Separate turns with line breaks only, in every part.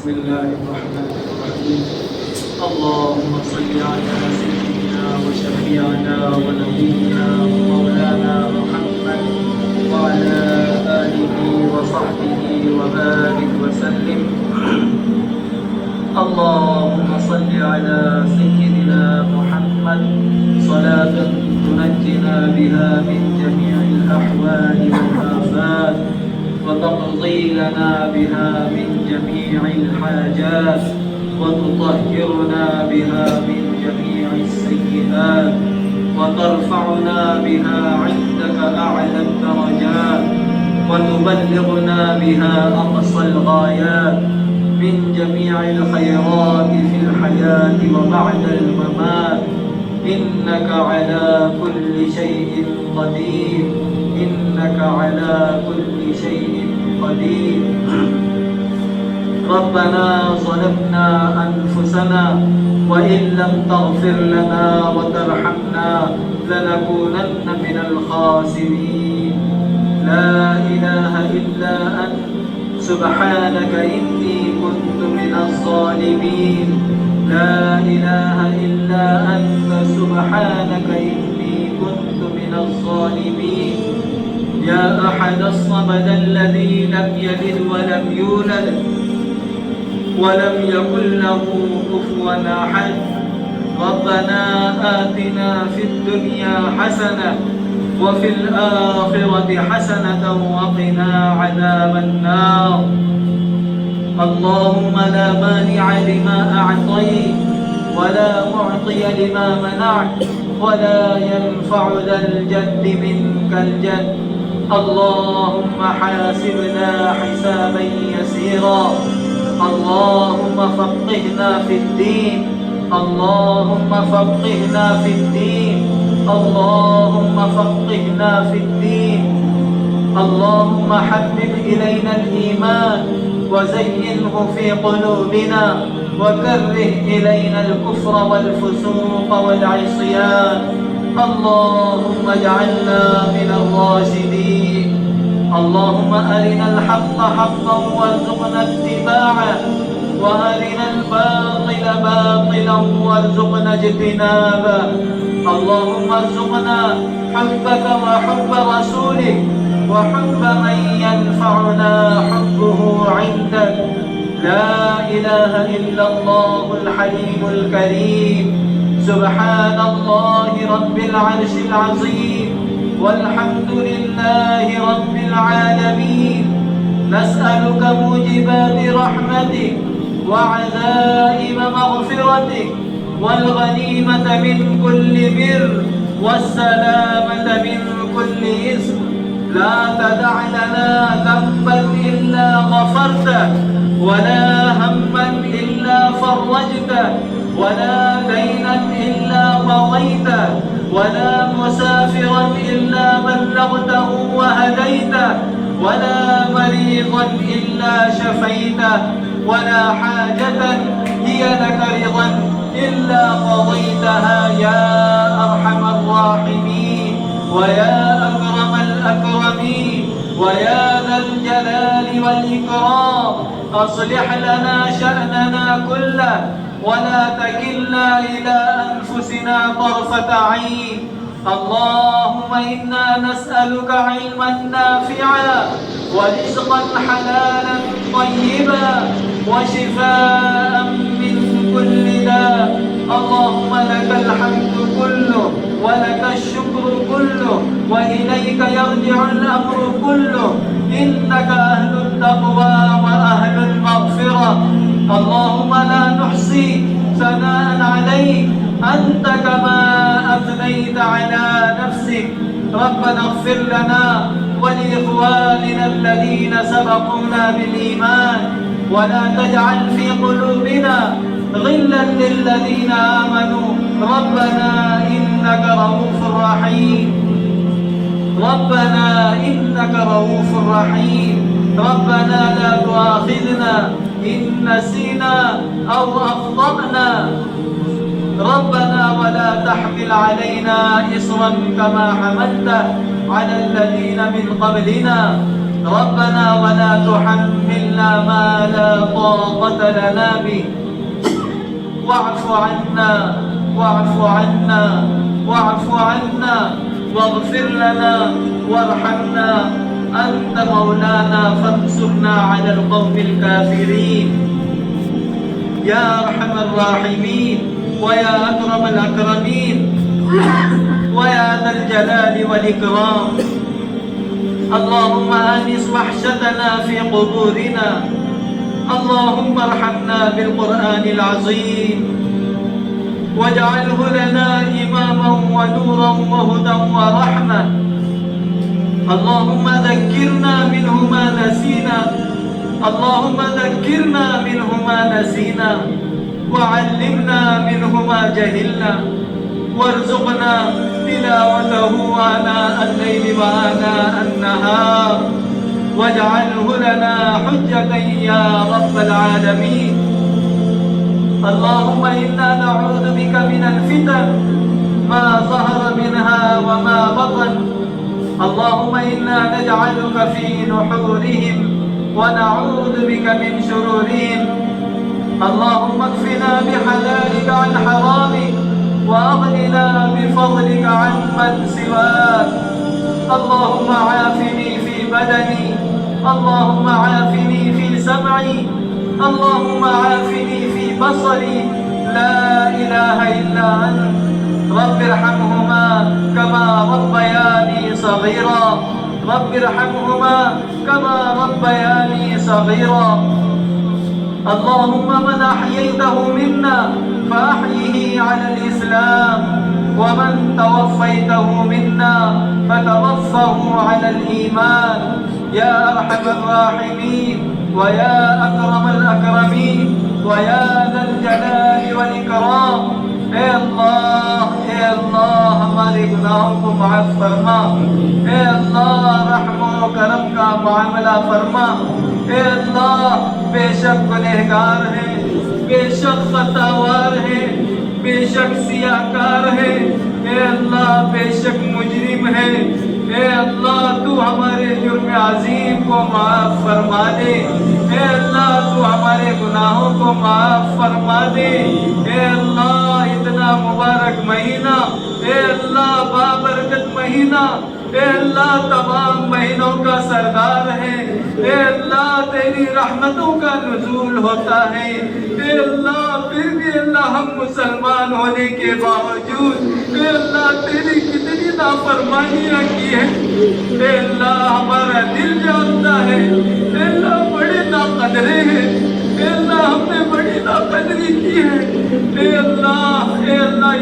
بسم الله الرحمن الرحيم. اللهم صل على سيدنا وشفيعنا ونبينا ومولانا محمد وعلى آله وصحبه وبارك وسلم. اللهم صل على سيدنا محمد صلاة تنجنا بها من جميع الأحوال والآفات وتقضي لنا بها من جميع الحاجات وتطهرنا بها من جميع السيئات وترفعنا بها عندك أعلى الدرجات وتبلغنا بها أقصى الغايات من جميع الخيرات في الحياة وبعد الممات. إنك على كل شيء قدير. إنك على كل شيء قدير. ربنا ظلمنا أنفسنا وإن لم تغفر لنا وترحمنا لنكونن من الخاسرين. لا إله إلا أنت سبحانك إني كنت من الظالمين. لا إله إلا أنت سبحانك إني كنت من الظالمين. يا أحد الصمد الذي لم يلد ولم يولد ولم يكن له كفوا أحد. ربنا آتنا في الدنيا حسنة وفي الآخرة حسنة وقنا عذاب النار. اللهم لا مانع لما أعطيت ولا معطي لما منعت ولا ينفع ذا الجد منك الجد. اللهم حاسبنا حسابا يسيرا. اللهم فقهنا في الدين. اللهم فقهنا في الدين. اللهم فقهنا في الدين. اللهم حبب إلينا الإيمان وزينه في قلوبنا وكره إلينا الكفر والفسوق والعصيان. اللهم اجعلنا من الراشدين. اللهم أرنا الحق حقا وارزقنا اتباعه وأرنا الباطل باطلا وارزقنا اجتنابه. اللهم ارزقنا حبك وحب رسولك وحب من ينفعنا حبه عندك. لا إله إلا الله الحليم الكريم. سبحان الله رب العرش العظيم والحمد لله رب العالمين. نسألك موجبات رحمتك وعزائم مغفرتك والغنيمة من كل بر والسلامة من كل إثم. لا تدع لنا ذنبا إلا غفرته ولا هما إلا فرجته ولا دينا إلا قضيته ولا مسافرا إلا بلغته وهديته ولا مريضا إلا شفيته ولا حاجة هي لك رضا إلا قضيتها يا أرحم الراحمين ويا أكرم الأكرمين ويا ذا الجلال والإكرام. أصلح لنا شأننا كله ولا تكلنا إلى أنفسنا طرفة عين. اللهم إنا نسألك علما نافعا ورزقا حلالا طيبا وشفاء من كل داء. اللهم لك الحمد كله ولك الشكر كله وإليك يرجع الأمر كله. إنك أهل التقوى وأهل المغفرة. اللهم لا نحصي ثناء عليك أنت كما أثنيت على نفسك. ربنا اغفر لنا ولإخواننا الذين سبقونا بالإيمان ولا تجعل في قلوبنا غلا للذين آمنوا. ربنا إنك رؤوف رحيم. ربنا إنك رؤوف رحيم. ربنا لا تؤاخذنا إن نسينا أو أخطأنا. ربنا ولا تحمل علينا إصرا كما حملته على الذين من قبلنا. ربنا ولا تحملنا ما لا طاقة لنا به واعف عنا واعف عنا واعف عنا واغفر لنا وارحمنا أنت مولانا فانصرنا على القوم الكافرين يا أرحم الراحمين ويا أكرم الأكرمين ويا ذا الجلال والإكرام اللهم آنس وحشتنا في قبورنا اللهم ارحمنا بالقرآن العظيم واجعله لنا إماما ونورا وهدى ورحمة اللهم ذكرنا منه ما نسينا اللهم ذكرنا منه ما نسينا وعلمنا منه ما جهلنا وارزقنا تلاوته آناء الليل وآناء النهار واجعله لنا حجة يا رب العالمين اللهم إنا نعوذ بك من الفتن ما ظهر منها وما بطن اللهم إنا نجعلك في نحورهم ونعوذ بك من شرورهم اللهم اكفنا بحلالك عن حرامك وأغننا بفضلك عن من سواك اللهم عافني في بدني اللهم عافني في سمعي اللهم عافني في بصري لا إله إلا أنت رب ارحمهما كما ربياني صغيرا رب ارحمهما كما ربياني صغيرا اللهم من أحييته منا فأحيه على الإسلام ومن توفيته منا فتوفه على الإيمان يا أرحم الراحمين ويا أكرم الأكرمين ويا ذا الجلال والإكرام اے اللہ ہمارے گناہوں کو معاف فرما اے اللہ رحم و کرم کا معاملہ فرما اے اللہ بے شک گنہگار ہیں بے شک خطاوار ہیں بے شک سیاہکار ہے اے اللہ بے شک مجرم ہے اے اللہ تو ہمارے جرم عظیم کو معاف فرما دے اے اللہ تو ہمارے گناہوں کو معاف فرما دے اے اللہ اتنا مبارک مہینہ اے اللہ بابرکت مہینہ اے اللہ تمام مہینوں کا سردار ہے اے اللہ تیری رحمتوں کا نزول ہوتا ہے اے اللہ پھر بھی اللہ ہم مسلمان ہونے کے باوجود اے اللہ تیری کتنی نافرمانیاں کی ہیں اے اللہ ہمارا دل جانتا ہے اے اللہ بڑے ناقدرے ہیں اے اللہ ہم نے بڑی ناقدری کی ہے اے اللہ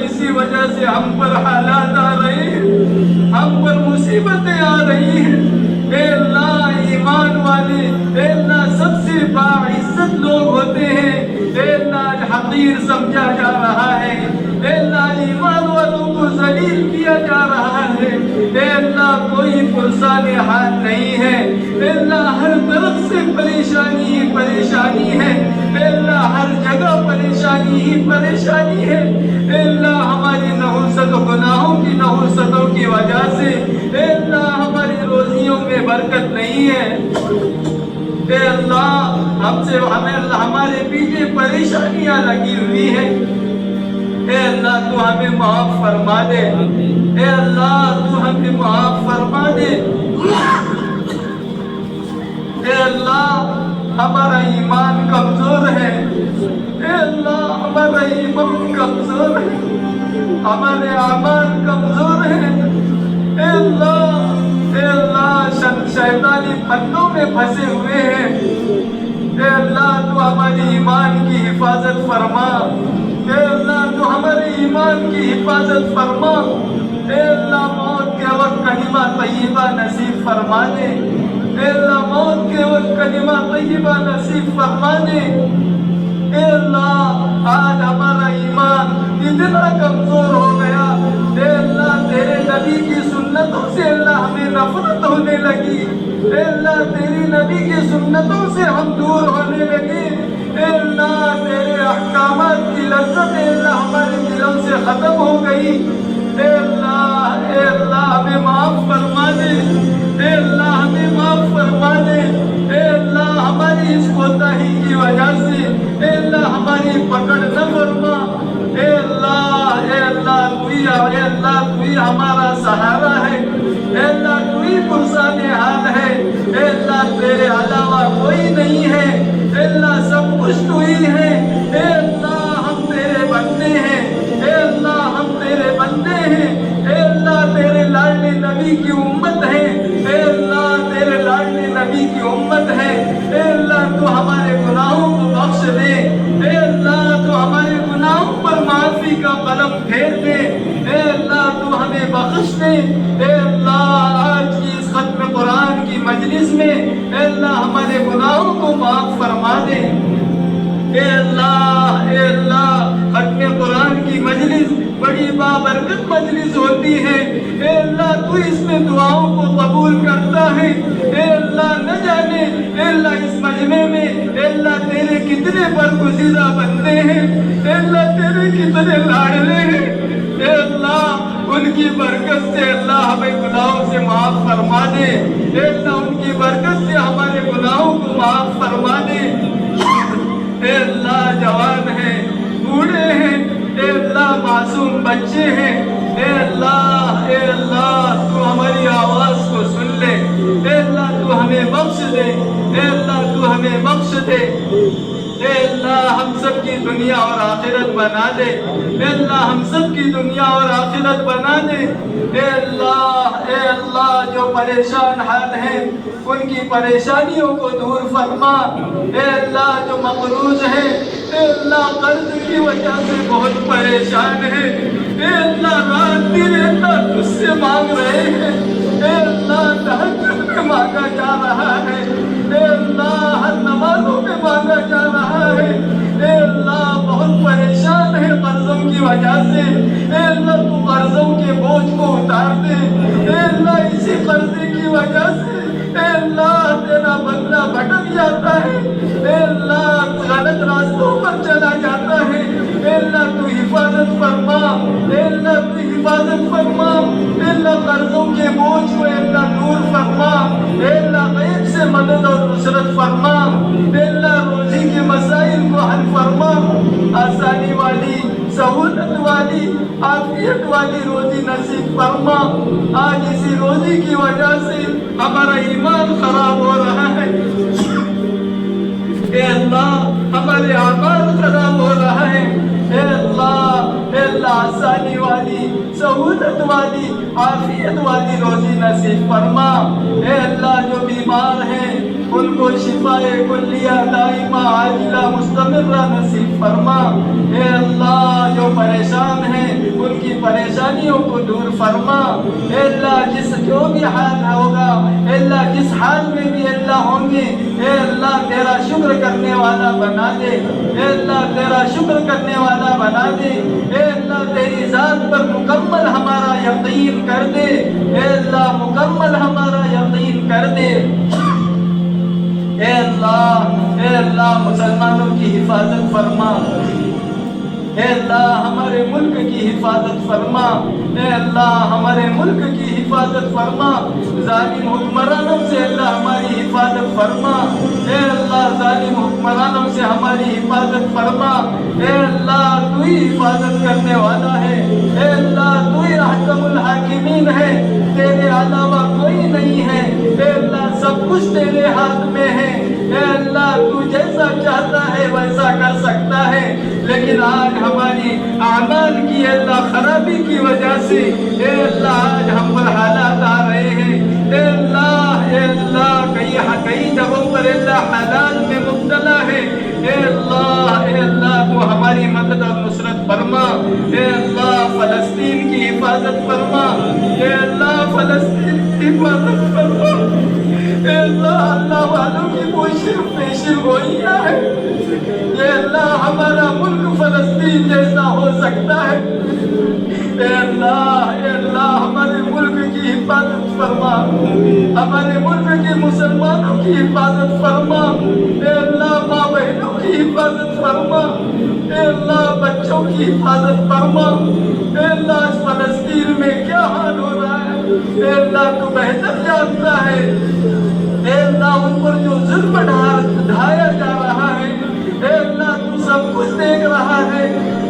اسی وجہ سے ہم پر حالات آ رہے ہیں ہم پر مصیبتیں آ رہی ہیں اے اللہ ایمان والے اے اللہ سب سے باعزت لوگ ہوتے ہیں اے اللہ حقیر سمجھا جا رہا ہے اے اللہ ایمان والوں کو ذلیل کیا جا رہا ہے اے اللہ کوئی پرسان حال نہیں ہے اے اللہ ہر طرف سے پریشانی ہی پریشانی ہے اے اللہ ہر جگہ پریشانی ہی پریشانی ہے اے اللہ ہماری نحوست و گناہوں کی نحوستوں کی وجہ سے اے اللہ ہماری روزیوں میں برکت نہیں ہے اے اللہ ہمارے پیچھے پریشانیاں لگی ہوئی ہیں اے اللہ تو ہمیں معاف فرما دے اے اللہ تو ہمیں معاف فرما دے اے اللہ ہمارا ایمان کمزور ہے اے اللہ ہمارا ایمان کمزور ہے ہمارے اعمال کمزور ہیں اے اللہ شیطانی پھندوں میں پھنسے ہوئے ہیں اے اللہ تو ہماری ایمان کی حفاظت فرما اے اللہ تو ہمارے ایمان کی حفاظت فرما اے اللہ موت کے وقت کلمہ طیبہ نصیب فرما دے اے اللہ موت کے وقت کلمہ طیبہ نصیب فرما دے اے اللہ آج ہمارا ایمان اتنا کمزور ہو گیا اے اللہ تیرے نبی کی سنتوں سے اللہ ہمیں نفرت ہونے لگی اے اللہ تیری نبی کی سنتوں سے ہم دور ہونے لگے اے اللہ تیرے احکامات کی لذت اے اللہ ہمارے دلوں سے ختم ہو گئی اے اللہ اے اللہ ہمیں معاف فرما دے، اے اللہ ہمیں معاف فرما دے، اے اللہ ہماری اس کوتاہی کی وجہ سے اے اللہ ہماری پکڑ نہ فرما، اے اللہ اے اللہ تو ہی ہمارا سہارا ہے، اے اللہ تو ہی پرسان حال ہے، اے اللہ تیرے علاوہ کوئی نہیں ہے، اے اللہ سب کچھ تو ہی ہے، اے اللہ ہم تیرے بندے ہیں، اے اللہ ہم تیرے بندے ہیں، اے اللہ تیرے لاڈلے نبی کی امت ہے، اے اللہ تیرے لاڈلے نبی کی امت ہے، اے اللہ تو ہمارے گناہوں کو بخش دے، اے اللہ تو ہمارے گناہوں پر معافی کا قلم پھیر دے، اے اللہ تو ہمیں بخش دے، اے اللہ آج کی اس ختم قرآن کی مجلس میں اے اللہ ہمارے گناہوں کو معاف فرما دے، اے اللہ ختم قرآن کی مجلس بڑی بابرکت مجلس ہوتی ہے، اے اللہ تو اس میں دعاؤں کو قبول کرتا ہے، اے اللہ نہ جانے اے اللہ اس مجمع میں اے اللہ تیرے کتنے برگزیدہ بندے ہیں، اے اللہ تیرے کتنے لاڈلے ہیں، اے اللہ ان کی برکت سے اللہ ہمیں گناہوں سے معاف فرما دے، اے اللہ ان کی برکت سے ہمارے گناہوں کو معاف فرما دے، اے اللہ جوان ہیں، بوڑھے ہیں، اے اللہ معصوم بچے ہیں، اے اللہ تو ہماری آواز کو سن لے، اے اللہ تو ہمیں بخش دے، اے اللہ تو ہمیں بخش دے، اے اللہ ہم سب کی دنیا اور آخرت بنا دے، اے اللہ ہم سب کی دنیا اور آخرت بنا دے، اے اللہ جو پریشان حال ہیں ان کی پریشانیوں کو دور فرما، اے اللہ جو مقروض ہیں اے اللہ قرض کی وجہ سے بہت پریشان ہیں، اے اللہ رات دن اے اللہ تجھ سے مانگ رہے ہیں، اے اللہ تہجد میں مانگا جا رہا ہے، اے اللہ ہر نمازوں میں مانگا جا رہا ہے، اے اللہ بہت پریشان ہے قرضوں کی وجہ سے، اے اللہ تو قرضوں کے بوجھ کو اتار دے، اے اللہ اسی قرضے کی وجہ سے اے اللہ تیرا بندہ بھٹک جاتا ہے، اے اللہ غلط راستوں پر چلا جاتا ہے، اے اللہ تو حفاظت فرما، اے اللہ تو حفاظت فرما، اے اللہ قرضوں کے بوجھ کو اے اللہ دور فرما، اے اللہ غیب سے مدد اور نصرت فرما، اے اللہ روزی کے مسائل کو حل فرما، آسانی والی سہولت والی عافیت والی روزی نصیب فرما، آج اسی روزی کی وجہ سے ہمارا ایمان خراب ہو رہا ہے، اے اللہ ہمارے اعمال خراب ہو رہا ہے، اے اللہ آسانی والی سہولت والی عافیت والی روزی نصیب فرما، اے اللہ جو بیمار ہیں ان کو شفائے کلیہ دائمہ عاجلہ مستمرہ نصیب فرما، اے اللہ جو پریشان ہیں ان کی پریشانیوں کو دور فرما، اے اللہ جو بھی حال ہوگا اے اللہ جس حال میں بھی اللہ ہوں گے اے اللہ تیرا شکر کرنے والا بنا دے، اے اللہ تیرا شکر کرنے والا بنا دے، اے اللہ تیری ذات پر مکمل ہمارا یقین کر دے، اے اللہ مکمل ہمارا یقین کر دے، اے اللہ مسلمانوں کی حفاظت فرما، اے اللہ ہمارے ملک کی حفاظت فرما، اے اللہ ہمارے ملک کی حفاظت فرما، ظالم حکمرانوں سے اللہ ہماری حفاظت فرما، اے اللہ ظالم حکمرانوں سے ہماری حفاظت فرما، اے اللہ تو ہی حفاظت کرنے والا ہے، اے اللہ تو ہی احکم الحاکمین ہے، تیرے علاوہ کوئی نہیں ہے، اے اللہ سب کچھ تیرے ہاتھ میں ہے، اے اللہ تو جیسا چاہتا ہے ویسا کر سکتا ہے، لیکن آج ہماری اعمال کی اللہ خرابی کی وجہ سے اے اللہ آج ہم پر حالات آ رہے ہیں، اے اللہ کئی جگہوں پر اللہ حالات میں مبتلا ہے، اے اللہ تو ہماری مدد اور نصرت فرما، اے اللہ فلسطین کی حفاظت فرما، اے اللہ فلسطین کی حفاظت فرما، اے اللہ والوں کی کوئی پیشن گوئیاں ہے، اے اللہ ہمارا ملک فلسطین جیسا ہو سکتا ہے، اے اللہ ہمارے ملک کی حفاظت فرما، ہمارے ملک کے مسلمانوں کی حفاظت فرما، اے اللہ ماں بہنوں کی حفاظت فرما، اے اللہ بچوں کی حفاظت فرما، اے اللہ اس فلسطین میں کیا حال ہو رہا ہے، اے اللہ تو بہتر جانتا ہے، اے اللہ ان پر جو ظلم ڈھایا جا رہا ہے، اے اللہ تو سب کچھ دیکھ رہا ہے،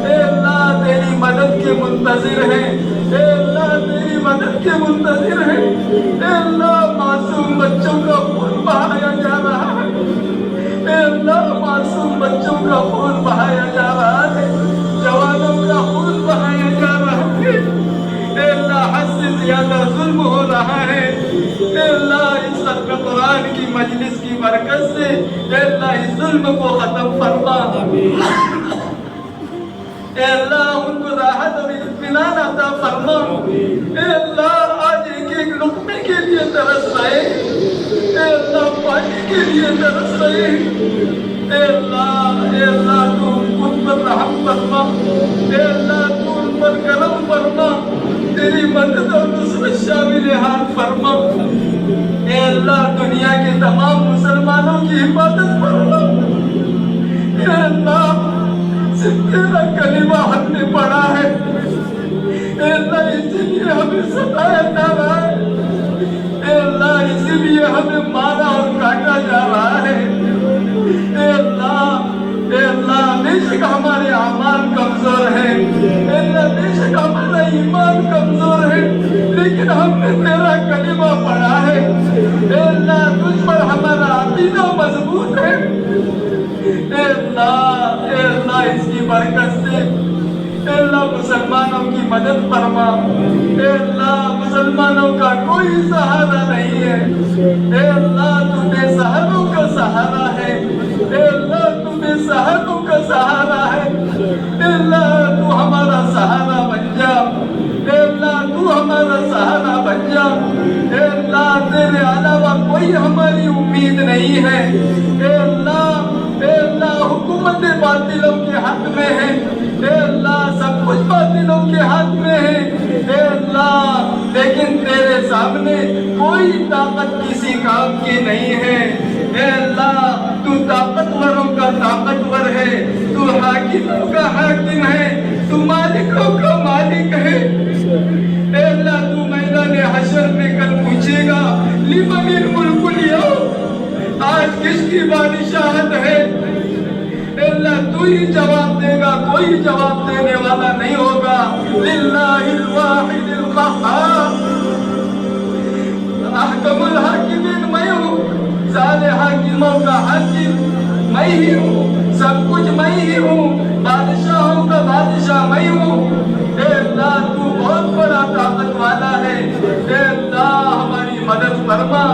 اے اللہ تیری مدد کے منتظر ہے، اے اللہ تیری مدد کے منتظر ہے، اے اللہ معصوم بچوں کا خون بہایا جا رہا ہے، اے اللہ معصوم بچوں کا خون بہایا جا رہا ہے، جوانوں کا خون بہایا جا رہا ہے، اے اللہ حد سے زیادہ ظلم ہو رہا ہے، اے اللہ اس ختم قرآن کی مجلس کی برکت سے اے اللہ اس ظلم کو ختم فرما، اے اللہ ان کو راحت اور اطمینان عطا فرما، اے اللہ آج ایک ایک لقمے کے لیے ترس رہے، اے اللہ پانی کے لیے ترس رہے، اے اللہ تو ان پر رحم فرما، اے اللہ تو ان پر کرم فرما، تیری مدد اور نصرت شامل حال فرما، اے اللہ دنیا کے تمام مسلمانوں کی حفاظت فرما، اے اللہ صرف تیرا کلمہ ہم نے پڑھا ہے، اے اللہ اسی لیے ہمیں ستایا جا رہا ہے، اے اللہ اسی لیے ہمیں مارا اور کاٹا جا رہا ہے، اے اللہ بے شک ہمارے اعمال کمزور ہیں، اے اللہ بے شک ہمارا ایمان کمزور ہے، لیکن ہم نے تیرا کلمہ پڑھا ہے، اے اللہ تجھ پر ہمارا عقیدہ مضبوط ہے، اے اللہ اس کی برکت سے اے اللہ مسلمانوں کی مدد فرما، اے اللہ مسلمانوں کا کوئی سہارا نہیں ہے، اے اللہ تو بے سہاروں کا سہارا ہے، اے اللہ تو بے سہاروں کا سہارا ہے، اے اللہ تو ہمارا سہارا بن جا، اے اللہ تو ہمارا سہارا بن جا، اے اللہ تیرے علاوہ کوئی ہماری امید نہیں ہے، اے اللہ حکومت باطلوں کے ہاتھ میں ہے، اے اللہ سب کچھ باطلوں کے ہاتھ میں ہے، اے اللہ لیکن تیرے سامنے کوئی طاقت کسی کام کی نہیں ہے، اے اللہ تو طاقتوروں کا طاقتور ہے، تو حاکموں کا حاکم ہے، تو مالکوں کا مالک ہے، اے اللہ تو میدان حشر میں کل پوچھے گا لمن الملک اليوم، آج کس کی بادشاہت ہے، اے اللہ تو ہی جواب دے گا، کوئی جواب دینے والا نہیں ہوگا، للہ الواحد القہار، احکم الحاکمین میں ہوں، سارے حاکموں کا حاکم میں ہی ہوں، سب کچھ میں ہی ہوں، بادشاہوں کا بادشاہ میں ہوں، اے اللہ تو بہت بڑا طاقت والا ہے، اے اللہ ہماری مدد فرما،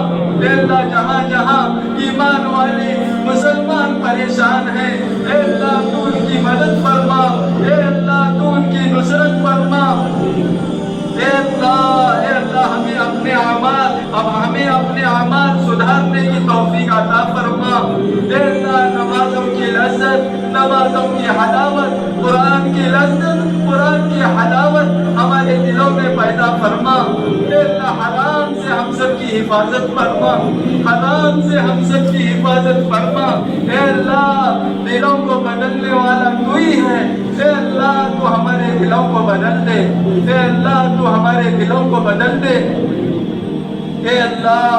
اے اللہ جہاں جہاں ایمان والے مسلمان پریشان ہیں، اے اللہ تو ان کی مدد فرما، اے اللہ تو ان کی نصرت فرما، اے اللہ ہمیں اپنے اعمال سدھارنے کی توفیق عطا فرما، اے اللہ نمازوں کی لذت، نمازوں کی حلاوت، قرآن کی لذت، قرآن کی حلاوت ہمارے دلوں میں پیدا فرما، اے اللہ حرام سے ہم سب کی حفاظت فرما، حرام سے ہم سب کی حفاظت فرما، اے اللہ دلوں کو بدلنے والا تو ہی ہے، اے اللہ تو ہمارے دلوں کو بدل دے، اے اللہ تو ہمارے دلوں کو بدل دے، اے اللہ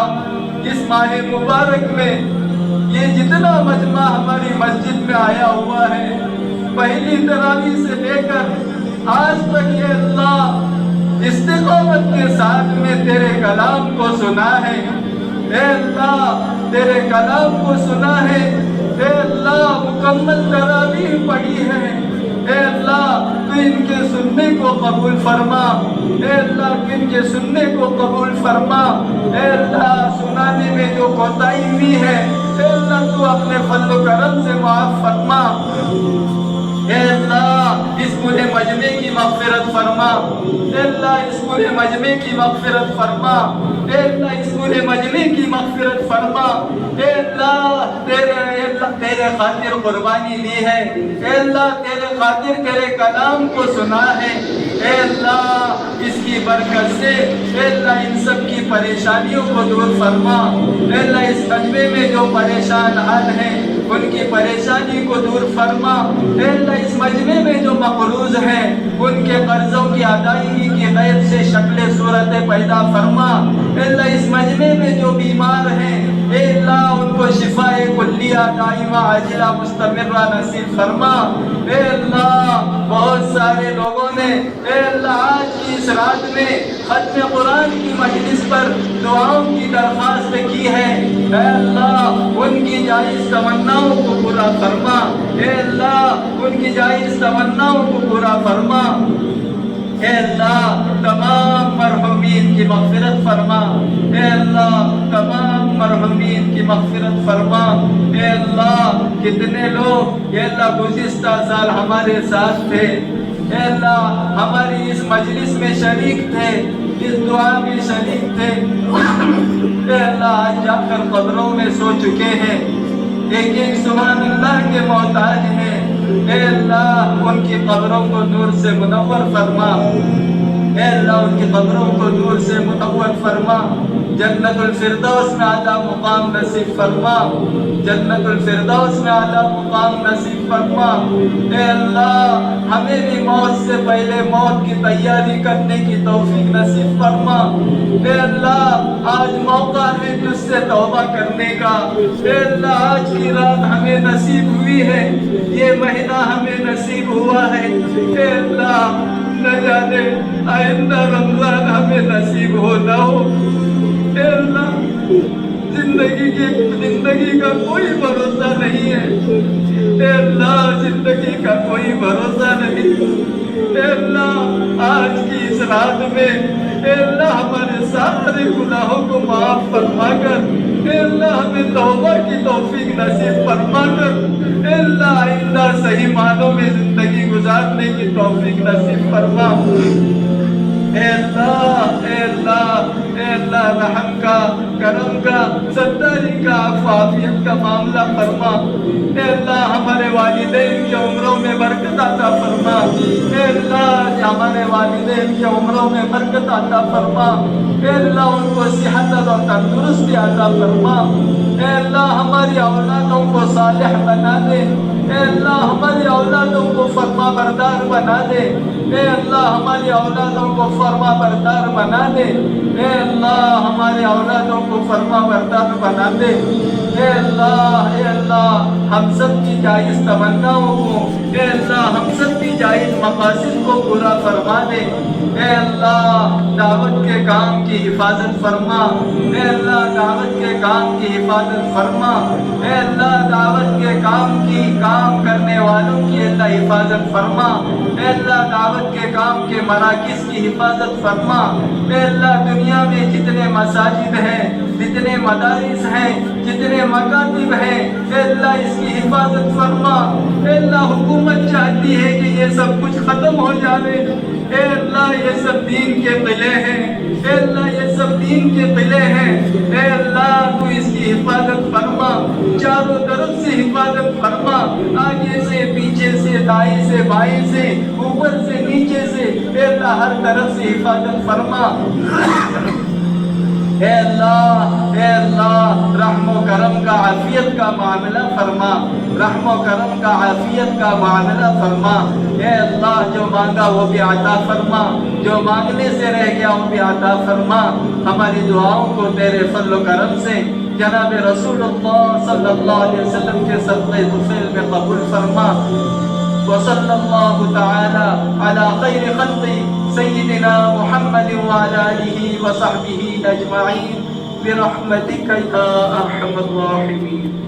اس ماہ مبارک میں یہ جتنا مجمع ہماری مسجد میں آیا ہوا ہے، پہلی تراویح سے لے کر آج تک یہ اللہ استقامت کے ساتھ میں تیرے کلام کو سنا ہے، اے اللہ تیرے کلام کو سنا ہے، اے اللہ مکمل تراویح پڑھی ہے، اے اللہ تو ان کے سننے کو قبول فرما، اے اللہ تو ان کے سننے کو قبول فرما، اے اللہ سنانے میں جو کوتاہی ہوئی ہے اے اللہ تو اپنے فضل و کرم سے معاف فرما، اے اللہ اس پورے مجمع کی مغفرت فرما، اے اللہ اس پورے مجمع کی مغفرت فرما، اے اللہ اس پورے مجمع کی مغفرت فرما، اے اللہ تیرے خاطر قربانی لی ہے، اے اللہ تیرے خاطر تیرے کلام کو سنا ہے، اے اللہ اس کی برکت سے اے اللہ ان سب کی پریشانیوں کو دور فرما، اے اللہ اس مجمع میں جو پریشان حال ہیں ان کی پریشانی کو دور فرما۔ اے اللہ اس مجمع میں جو مقروض ہیں ان کے قرضوں کی ادائیگی کی غیب سے شکل صورت پیدا فرما۔ اے اللہ اس مجمع میں جو بیمار ہیں اے اللہ ان کو شفاء کلیہ دائمہ عاجلہ مستمرہ نصیب فرما۔ اے اللہ بہت سارے لوگوں نے اے اللہ آج کی اس رات میں ختم قرآن کی مجلس پر دعاؤں کی درخواست کی ہے، اے اللہ ان کی جائز تمناؤں کو پورا فرما۔ اے اللہ ان کی جائز تمناؤں کو پورا فرما۔ اے اللہ تمام مرحومین کی مغفرت فرما۔ اے اللہ تمام مرحومین کی مغفرت فرما۔ اے اللہ کتنے لوگ اے اللہ گزشتہ سال ہمارے ساتھ تھے، اے اللہ ہماری اس مجلس میں شریک تھے، اس دعا میں شریک تھے، اے اللہ آج جا کر قبروں میں سو چکے ہیں، ایک ایک سبحان اللہ کے محتاج ہیں۔ اے اللہ ان کی قبروں کو نور سے منور فرما۔ اے اللہ ان کی قبروں کو نور سے منور فرما، جنت الفردوس میں اعلیٰ مقام نصیب فرما، جنت الفردوس میں اعلیٰ مقام نصیب فرما۔ اے اللہ ہمیں بھی موت سے پہلے موت کی تیاری کرنے کی توفیق نصیب فرما۔ اے اللہ آج موقع ہے تجھ سے توبہ کرنے کا، اے اللہ آج کی رات ہمیں نصیب ہوئی ہے، یہ مہینہ ہمیں نصیب ہوا ہے، اے اللہ نہ جانے آئندہ رمضان ہمیں نصیب ہو نہ ہو۔ اے اللہ زندگی کا کوئی بھروسہ نہیں ہے، اے اللہ زندگی کا کوئی بھروسہ نہیں۔ اے اللہ آج کی اس رات میں اے اللہ ہمارے سارے گناہوں کو معاف فرما کر اے اللہ ہمیں توبہ کی توفیق نصیب فرما کر اے اللہ آئندہ صحیح معنوں میں زندگی گزارنے کی توفیق نصیب فرما۔ اے اللہ اے اللہ اے اللہ رحم کا، کرم کا، ستاری کا، عافیت کا معاملہ فرما۔ اے اللہ ہمارے والدین کی عمروں میں برکت عطا فرما۔ اے اللہ ہمارے والدین کی عمروں میں برکت عطا فرما۔ اے اللہ ان کو صحت اور تندرستی عطا فرما۔ اے اللہ ہماری اولادوں کو صالح بنا دے۔ اے اللہ ہماری اولادوں کو فرما بردار بنا دے۔ اے اللہ ہماری اولادوں کو فرما بردار بنا دے۔ اے اللہ ہمارے اولادوں کو فرما بردار بنا دے۔ اے اللہ ہم سب کی جائز تمناؤں کو اے اللہ ہم سب کی جائز مقاصد کو پورا فرما دے۔ اے اللہ دعوت کے کام کی حفاظت فرما۔ اے اللہ دعوت کے کام کی حفاظت فرما۔ اے اللہ دعوت کے کام کرنے والوں کی اللہ حفاظت فرما۔ اے اللہ دعوت کے کام کے مراکز کی حفاظت فرما۔ اے اللہ دنیا میں جتنے مساجد ہیں، جتنے مدارس ہیں، جتنے مکاتب ہیں، اے اللہ اس کی حفاظت فرما۔ اے اللہ حکومت چاہتی ہے کہ یہ سب کچھ ختم ہو جائے، اے اللہ یہ سب دین کے قلعے ہیں، اے اللہ یہ سب دین کے قلعے ہیں، اے اللہ تو اس کی حفاظت فرما، چاروں طرف سے حفاظت فرما، آگے سے، پیچھے سے، دائیں سے، بائیں سے، اوپر سے، نیچے سے، اے اللہ ہر طرف سے حفاظت فرما۔ اے اللہ رحم و کرم کا عافیت کا معاملہ فرما، رحم و کرم کا عافیت کا معاملہ فرما۔ اے اللہ جو مانگا وہ بھی عطا فرما، جو مانگنے سے رہ گیا وہ بھی عطا فرما۔ ہماری دعاؤں کو تیرے فضل و کرم سے جناب رسول اللہ صلی اللہ علیہ وسلم کے صدقے طفیل میں قبول فرما۔ وصلی اللہ تعالی علی خیر خلق سیدنا محمد وعلی آلہ وصحبہ اجمعین برحمتک یا ارحم الراحمین۔